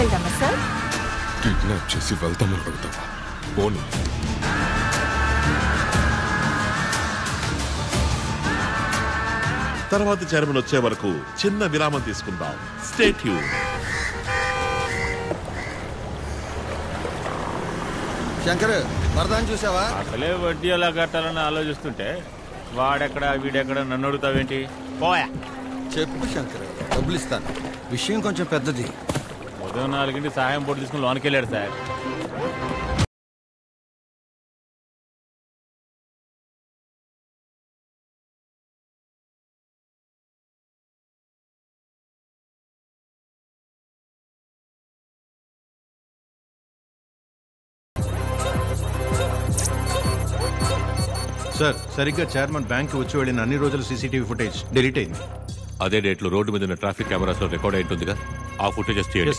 వెళ్దామా sir? Kidnap చేసి వెళ్తామని అడుగుతావా? పోనీ. తర్వాత చైర్మన్ వచ్చే వరకు చిన్న విరామం తీసుకుందాం. Stay tune. శంకర్, వరదాన్ని చూసావా? అసలే వడ్డీ ఎలా కట్టాలని ఆలోచిస్తుంటే వాడెక్కడ వీడెక్కడ నన్ను అడుగుతావేంటి? పోయా. చెప్పు శంకర్, డబ్బులు ఇస్తాను. విషయం కొంచెం పెద్దది. ఉదయం 4 సహాయం పోటీ తీసుకుని లోనికి వెళ్ళాడు సార్. సార్, సరిగ్గా చైర్మన్ బ్యాంక్ వచ్చి వెళ్ళిన అన్ని రోజుల సీసీటీవీ ఫుటేజ్ డిలీట్ అయింది. అదే డేట్ లో రోడ్డు మీద ట్రాఫిక్ కెమెరాస్ లో రికార్డ్ అయి ఉంటుందిగా, ఆ ఫుటేజెస్ తీయండి.